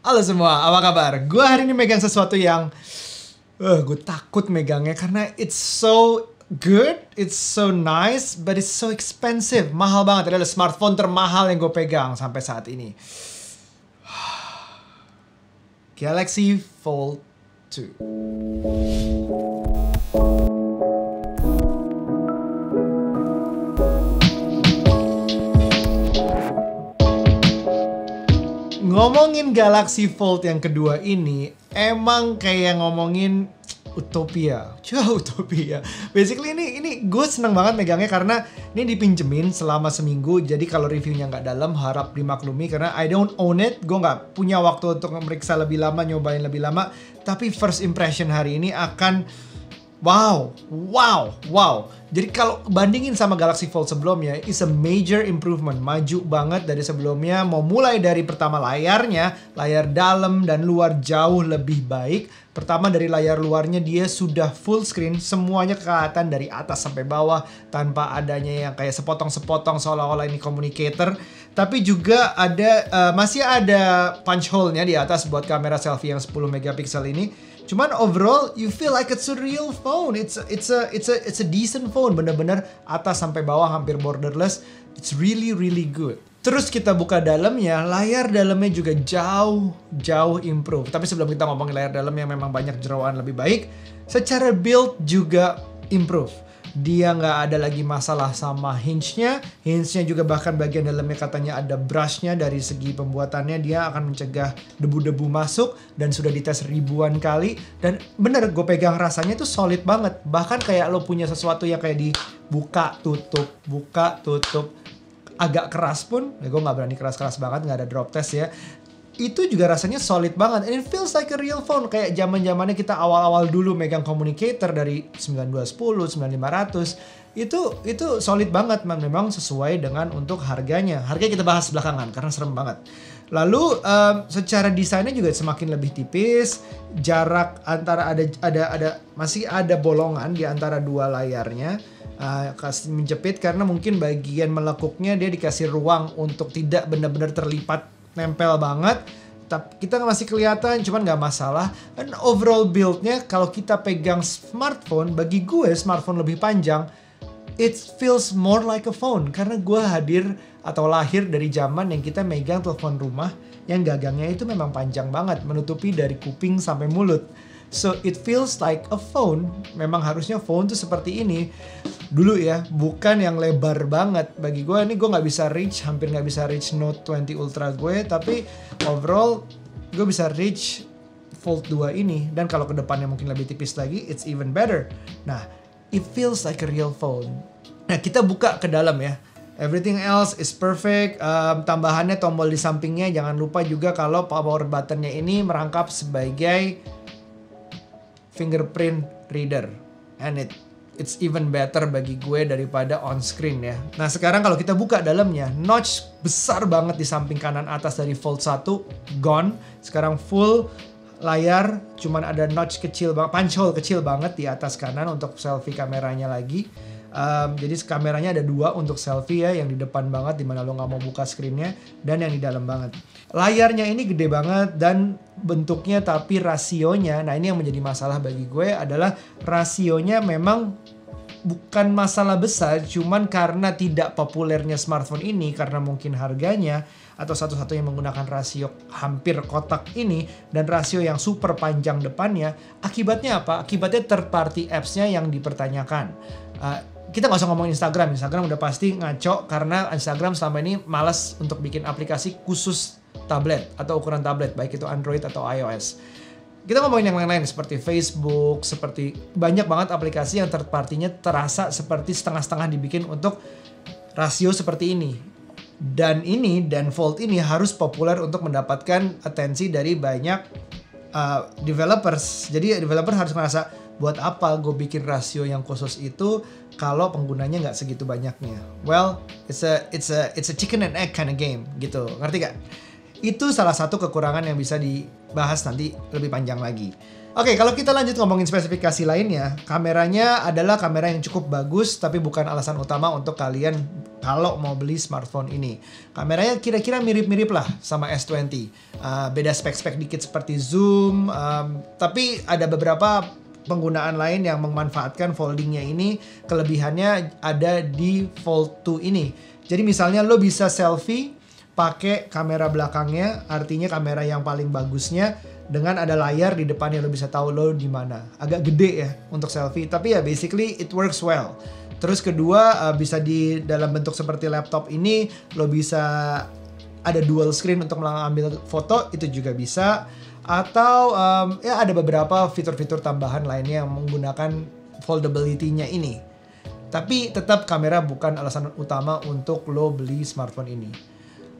Halo semua, apa kabar? Gue hari ini megang sesuatu yang gue takut megangnya karena it's so good, it's so nice, but it's so expensive. Mahal banget, adalah smartphone termahal yang gue pegang sampai saat ini. Galaxy Fold 2. Ngomongin Galaxy Fold yang kedua ini emang kayak ngomongin utopia. Jauh utopia. Basically ini gue seneng banget megangnya karena ini dipinjemin selama seminggu. Jadi kalau reviewnya nggak dalam harap dimaklumi karena I don't own it. Gue nggak punya waktu untuk memeriksa lebih lama, nyobain lebih lama. Tapi first impression hari ini akan wow. Jadi kalau bandingin sama Galaxy Fold sebelumnya, it's a major improvement. Maju banget dari sebelumnya. Mau mulai dari pertama layarnya, layar dalam dan luar jauh lebih baik. Pertama dari layar luarnya dia sudah full screen, semuanya kelihatan dari atas sampai bawah tanpa adanya yang kayak sepotong-sepotong seolah-olah ini communicator. Tapi juga ada masih ada punch hole-nya di atas buat kamera selfie yang 10 megapiksel ini. Cuman overall you feel like it's a real phone. It's a decent phone. Bener-bener atas sampai bawah hampir borderless. It's really good. Terus kita buka dalamnya, layar dalamnya juga jauh improve. Tapi sebelum kita ngomongin layar dalam yang memang banyak jeroan lebih baik, secara build juga improve. Dia nggak ada lagi masalah sama hinge-nya. Hinge-nya juga bahkan bagian dalamnya katanya ada brush-nya. Dari segi pembuatannya dia akan mencegah debu-debu masuk. Dan sudah dites ribuan kali. Dan bener gue pegang rasanya itu solid banget. Bahkan kayak lo punya sesuatu yang kayak dibuka tutup. Agak keras pun. Ya gue nggak berani keras-keras banget. Nggak ada drop test ya. Itu juga rasanya solid banget. And it feels like a real phone. Kayak zaman-zamannya kita awal-awal dulu megang communicator dari 9210, 9500. Itu solid banget. Memang sesuai dengan untuk harganya. Harganya kita bahas belakangan karena serem banget. Lalu secara desainnya juga semakin lebih tipis. Jarak antara masih ada bolongan di antara dua layarnya. Kasih menjepit karena mungkin bagian melekuknya dia dikasih ruang untuk tidak benar-benar terlipat nempel banget, tapi kita masih kelihatan, cuman nggak masalah. Dan overall build-nya kalau kita pegang smartphone, bagi gue smartphone lebih panjang, it feels more like a phone. Karena gue lahir dari zaman yang kita megang telepon rumah yang gagangnya itu memang panjang banget, menutupi dari kuping sampai mulut. So it feels like a phone. Memang harusnya phone tuh seperti ini dulu ya, bukan yang lebar banget. Bagi gue ini gue hampir nggak bisa reach Note 20 Ultra gue, tapi overall gue bisa reach Fold 2 ini. Dan kalau kedepannya mungkin lebih tipis lagi, it's even better. Nah, it feels like a real phone. Nah, kita buka ke dalam ya. Everything else is perfect. Tambahannya tombol di sampingnya, jangan lupa juga kalau power buttonnya ini merangkap sebagai fingerprint reader, and it's even better bagi gue daripada on screen ya. Nah sekarang kalau kita buka dalamnya, notch besar banget di samping kanan atas dari Fold 1 gone. Sekarang full layar, cuman ada notch kecil banget, punch hole kecil banget di atas kanan untuk selfie kameranya lagi. Jadi kameranya ada dua untuk selfie ya, yang di depan banget dimana lo nggak mau buka screennya, dan yang di dalam banget. Layarnya ini gede banget dan bentuknya, tapi rasionya, nah ini yang menjadi masalah bagi gue adalah rasionya memang bukan masalah besar, cuman karena tidak populernya smartphone ini, karena mungkin harganya atau satu-satunya menggunakan rasio hampir kotak ini dan rasio yang super panjang depannya. Akibatnya apa? Akibatnya third party apps-nya yang dipertanyakan. Kita nggak usah ngomong Instagram udah pasti ngaco karena Instagram selama ini malas untuk bikin aplikasi khusus tablet atau ukuran tablet, baik itu Android atau iOS. Kita ngomongin yang lain-lain seperti Facebook, seperti banyak banget aplikasi yang third party-nya terasa seperti setengah-setengah dibikin untuk rasio seperti ini. Dan Fold ini harus populer untuk mendapatkan atensi dari banyak developers. Jadi developer harus merasa, buat apa gue bikin rasio yang khusus itu kalau penggunanya nggak segitu banyaknya. Well, it's a chicken and egg kind of game gitu, ngerti gak? Itu salah satu kekurangan yang bisa dibahas nanti lebih panjang lagi. Oke, kalau kita lanjut ngomongin spesifikasi lainnya, kameranya adalah kamera yang cukup bagus, tapi bukan alasan utama untuk kalian kalau mau beli smartphone ini. Kameranya kira-kira mirip-mirip lah sama S20. Beda spek-spek dikit seperti zoom, tapi ada beberapa penggunaan lain yang memanfaatkan foldingnya ini. Kelebihannya ada di Fold 2 ini. Jadi misalnya lo bisa selfie pakai kamera belakangnya, artinya kamera yang paling bagusnya, dengan ada layar di depannya, lo bisa tahu lo di mana. Agak gede ya untuk selfie, tapi ya basically it works well. Terus kedua, bisa di dalam bentuk seperti laptop ini, lo bisa ada dual screen untuk mengambil foto, itu juga bisa. Atau ya ada beberapa fitur-fitur tambahan lainnya yang menggunakan foldability-nya ini. Tapi tetap kamera bukan alasan utama untuk lo beli smartphone ini.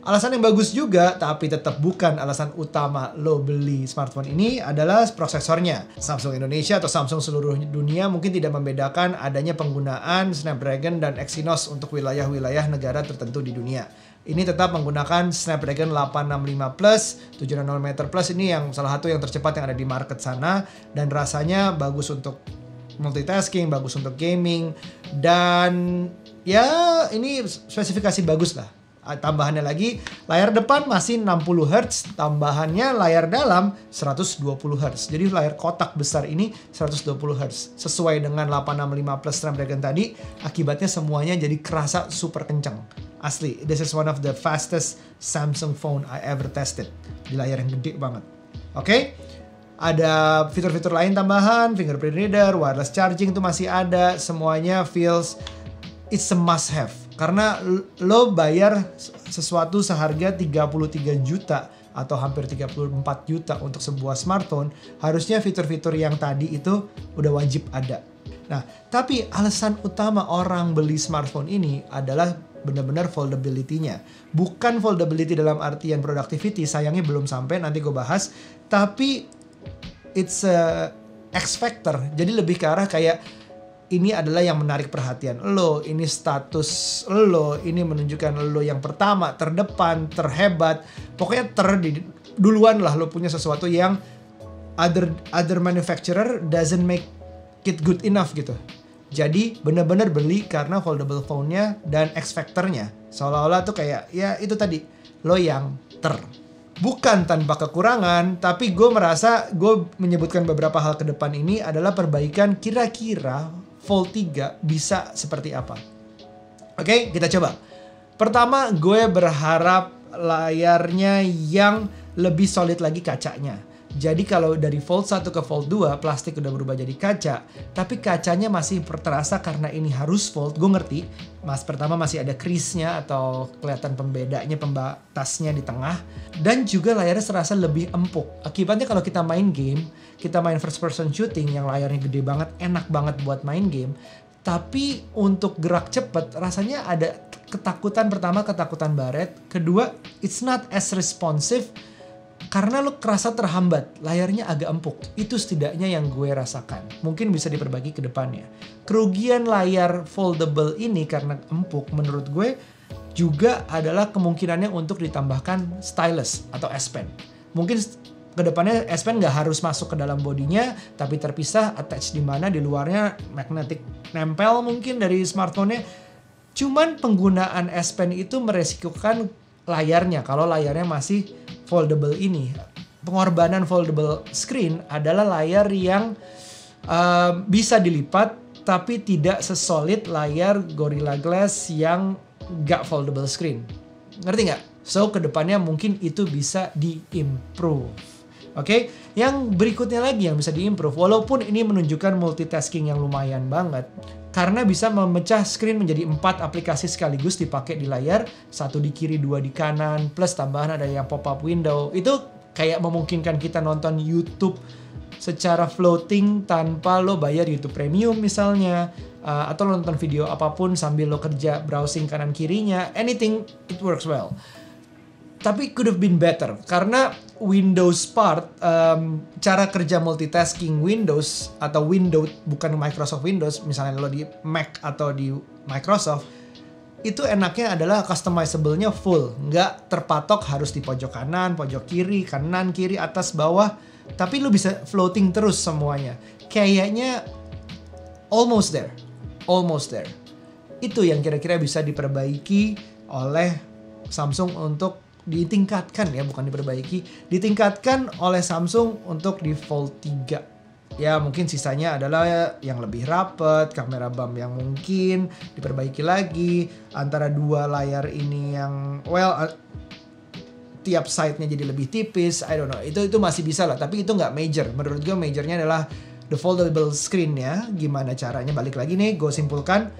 Alasan yang bagus juga, tapi tetap bukan alasan utama lo beli smartphone ini adalah prosesornya. Samsung Indonesia atau Samsung seluruh dunia mungkin tidak membedakan adanya penggunaan Snapdragon dan Exynos untuk wilayah-wilayah negara tertentu di dunia. Ini tetap menggunakan Snapdragon 865 Plus, 7 nanometer Plus, ini yang salah satu yang tercepat yang ada di market sana, dan rasanya bagus untuk multitasking, bagus untuk gaming, dan ya ini spesifikasi bagus lah. Tambahannya lagi, layar depan masih 60 Hz, tambahannya layar dalam 120 Hz. Jadi layar kotak besar ini 120 Hz. Sesuai dengan 865 Plus Snapdragon tadi, akibatnya semuanya jadi kerasa super kencang. Asli, this is one of the fastest Samsung phone I ever tested. Di layar yang gede banget. Oke? Ada fitur-fitur lain tambahan, fingerprint reader, wireless charging itu masih ada. Semuanya feels it's a must have. Karena lo bayar sesuatu seharga 33 juta atau hampir 34 juta untuk sebuah smartphone, harusnya fitur-fitur yang tadi itu udah wajib ada. Nah, tapi alasan utama orang beli smartphone ini adalah benar-benar foldability-nya. Bukan foldability dalam artian productivity, sayangnya belum sampai, nanti gue bahas. Tapi it's a X factor, jadi lebih ke arah kayak ini adalah yang menarik perhatian lo, ini status lo, ini menunjukkan lo yang pertama, terdepan, terhebat. Pokoknya duluan lah lo punya sesuatu yang other manufacturer doesn't make it good enough gitu. Jadi benar-benar beli karena foldable phone-nya dan X factor-nya. Seolah-olah tuh kayak ya itu tadi, lo yang bukan tanpa kekurangan, tapi gue merasa gue menyebutkan beberapa hal ke depan ini adalah perbaikan kira-kira Fold 3 bisa seperti apa. Oke, kita coba. Pertama, gue berharap layarnya yang lebih solid lagi kacanya. Jadi kalau dari Fold 1 ke Fold 2, plastik udah berubah jadi kaca, tapi kacanya masih terasa karena ini harus fold. Gue ngerti, pertama masih ada crease-nya atau kelihatan pembedanya, pembatasnya di tengah. Dan juga layarnya serasa lebih empuk. Akibatnya kalau kita main game, kita main first person shooting yang layarnya gede banget, enak banget buat main game. Tapi untuk gerak cepet, rasanya ada ketakutan. Pertama, ketakutan baret. Kedua, it's not as responsive. Karena lo kerasa terhambat, layarnya agak empuk. Itu setidaknya yang gue rasakan. Mungkin bisa diperbaiki ke depannya. Kerugian layar foldable ini karena empuk menurut gue juga adalah kemungkinannya untuk ditambahkan stylus atau S Pen. Mungkin ke depannya S Pen nggak harus masuk ke dalam bodinya, tapi terpisah, attach di mana, di luarnya magnetic nempel mungkin dari smartphone-nya. Cuman penggunaan S Pen itu meresikokan layarnya kalau layarnya masih foldable ini. Pengorbanan foldable screen adalah layar yang bisa dilipat tapi tidak sesolid layar Gorilla Glass yang gak foldable screen. Ngerti nggak? So kedepannya mungkin itu bisa diimprove. Oke, yang berikutnya lagi yang bisa diimprove, walaupun ini menunjukkan multitasking yang lumayan banget, karena bisa memecah screen menjadi 4 aplikasi sekaligus dipakai di layar, 1 di kiri, 2 di kanan, plus tambahan ada yang pop-up window. Itu kayak memungkinkan kita nonton YouTube secara floating tanpa lo bayar YouTube Premium misalnya, atau nonton video apapun sambil lo kerja browsing kanan kirinya, anything it works well. Tapi could have been better karena Windows part, cara kerja multitasking Windows atau Windows bukan Microsoft Windows, misalnya lo di Mac atau di Microsoft, itu enaknya adalah customizable-nya full, nggak terpatok harus di pojok kanan, pojok kiri, kanan, kiri, atas, bawah. tapi lu bisa floating terus semuanya. Kayaknya almost there. Itu yang kira-kira bisa diperbaiki oleh Samsung untuk ditingkatkan ya, bukan diperbaiki, ditingkatkan oleh Samsung untuk di Fold 3. Ya mungkin sisanya adalah yang lebih rapet, kamera bump yang mungkin diperbaiki lagi, antara dua layar ini yang tiap side-nya jadi lebih tipis, I don't know, itu masih bisa lah, tapi itu nggak major. Menurut gue majornya adalah the foldable screen-nya. Gimana caranya, balik lagi nih, gue simpulkan.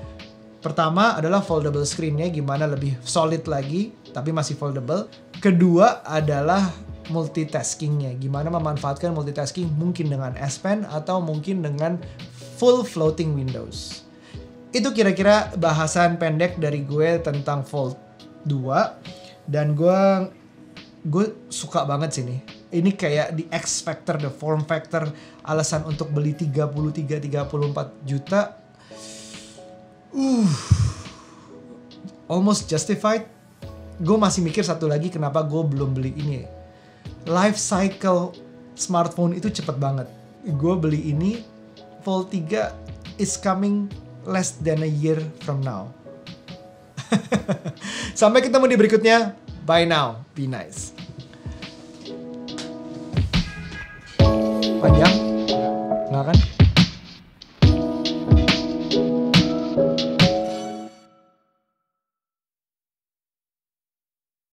Pertama adalah foldable screen-nya, gimana lebih solid lagi, tapi masih foldable. Kedua adalah multitasking-nya, gimana memanfaatkan multitasking mungkin dengan S Pen atau mungkin dengan full floating windows. Itu kira-kira bahasan pendek dari gue tentang Fold 2, dan gue suka banget sih nih. Ini kayak the X factor, the form factor, alasan untuk beli 33-34 juta. Almost justified. Gue masih mikir satu lagi kenapa gue belum beli ini. Life cycle smartphone itu cepet banget. Gue beli ini, Fold 3 is coming less than a year from now. Sampai ketemu di berikutnya. Bye now, be nice. Panjang? Nggak kan?